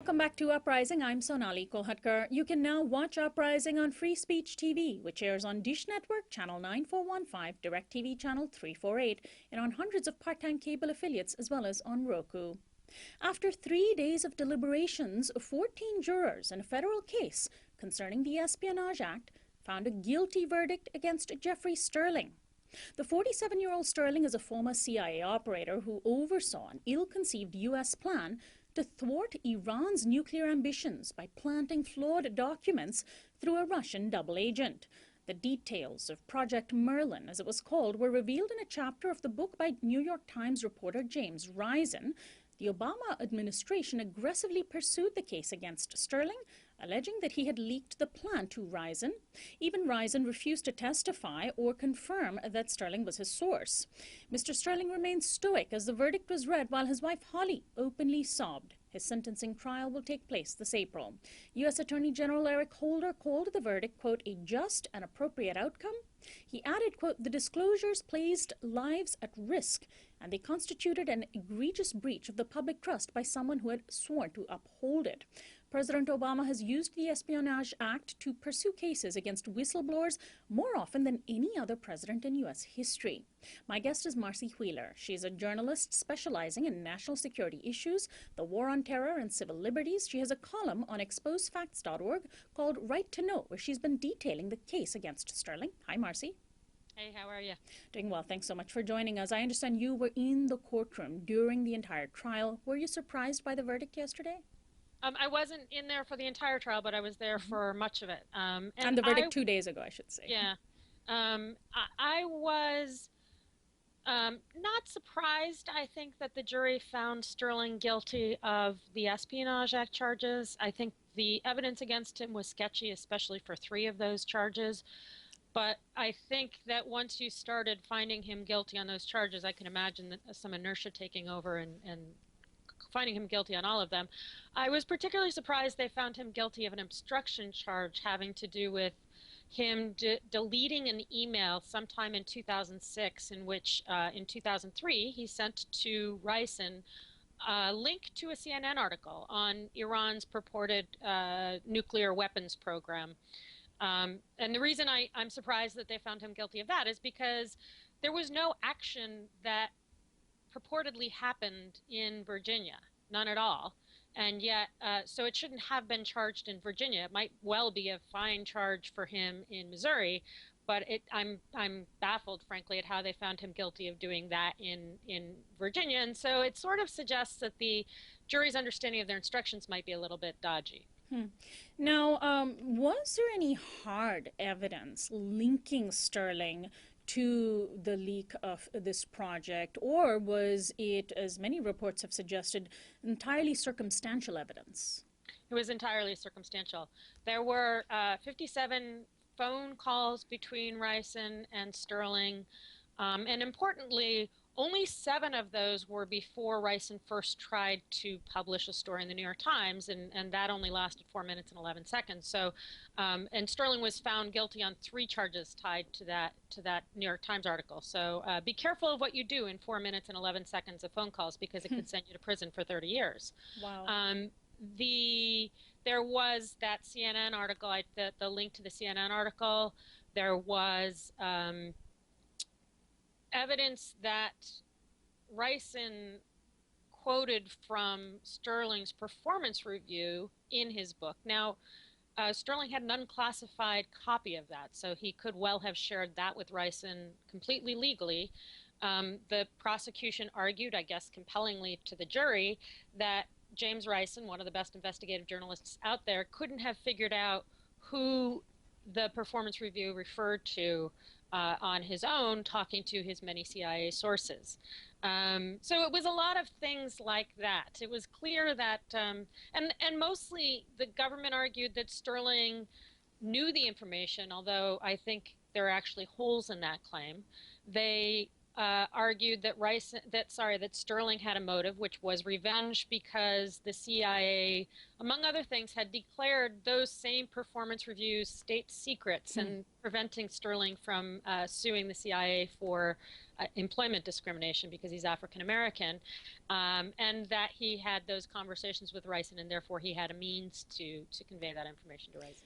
Welcome back to Uprising. I'm Sonali Kolhatkar. You can now watch Uprising on Free Speech TV, which airs on Dish Network, Channel 9415, DirecTV Channel 348, and on hundreds of part-time cable affiliates, as well as on Roku. After 3 days of deliberations, 14 jurors in a federal case concerning the Espionage Act found a guilty verdict against Jeffrey Sterling. The 47-year-old Sterling is a former CIA operator who oversaw an ill-conceived U.S. plan to thwart Iran's nuclear ambitions by planting flawed documents through a Russian double agent. The details of Project Merlin, as it was called, were revealed in a chapter of the book by New York Times reporter James Risen. The Obama administration aggressively pursued the case against Sterling, alleging that he had leaked the plan to Risen. Even Risen refused to testify or confirm that Sterling was his source. Mr. Sterling remained stoic as the verdict was read, while his wife Holly openly sobbed. His sentencing trial will take place this April. U.S. Attorney General Eric Holder called the verdict, quote, a just and appropriate outcome. He added, quote, the disclosures placed lives at risk, and they constituted an egregious breach of the public trust by someone who had sworn to uphold it. President Obama has used the Espionage Act to pursue cases against whistleblowers more often than any other president in U.S. history. My guest is Marcy Wheeler. She is a journalist specializing in national security issues, the war on terror, and civil liberties. She has a column on exposefacts.org called Right to Know, where she's been detailing the case against Sterling. Hi, Marcy. Hey, how are you? Doing well. Thanks so much for joining us. I understand you were in the courtroom during the entire trial. Were you surprised by the verdict yesterday? I wasn't in there for the entire trial, but I was there for much of it. And the verdict 2 days ago, I should say. Yeah. I was not surprised, I think, that the jury found Sterling guilty of the Espionage Act charges. I think the evidence against him was sketchy, especially for 3 of those charges. But I think that once you started finding him guilty on those charges, I can imagine that some inertia taking over and finding him guilty on all of them. I was particularly surprised they found him guilty of an obstruction charge having to do with him deleting an email sometime in 2006 in which, in 2003, he sent to Rison a link to a CNN article on Iran's purported nuclear weapons program. And the reason I'm surprised that they found him guilty of that is because there was no action that purportedly happened in Virginia, none at all. And yet, so it shouldn't have been charged in Virginia. It might well be a fine charge for him in Missouri, but I'm baffled, frankly, at how they found him guilty of doing that in Virginia. And so it sort of suggests that the jury's understanding of their instructions might be a little bit dodgy. Now, was there any hard evidence linking Sterling to the leak of this project, or was it, as many reports have suggested, entirely circumstantial evidence? It was entirely circumstantial. There were 57 phone calls between Rison and Sterling, and importantly, only 7 of those were before Rison first tried to publish a story in the New York Times, and that only lasted 4 minutes and 11 seconds. So, and Sterling was found guilty on 3 charges tied to that New York Times article. So be careful of what you do in 4 minutes and 11 seconds of phone calls, because it could send you to prison for 30 years. Wow. There was that CNN article, the link to the CNN article. There was evidence that Rison quoted from Sterling's performance review in his book. Now, Sterling had an unclassified copy of that, so he could well have shared that with Rison completely legally. The prosecution argued, I guess compellingly to the jury, that James Rison, one of the best investigative journalists out there, couldn't have figured out who the performance review referred to on his own, talking to his many CIA sources. So it was a lot of things like that. It was clear that, and mostly the government argued that Sterling knew the information, although I think there are actually holes in that claim. They argued that that Sterling had a motive, which was revenge, because the CIA, among other things, had declared those same performance reviews state secrets and preventing Sterling from suing the CIA for employment discrimination because he's African American, and that he had those conversations with Rice, and therefore he had a means to convey that information to Rice.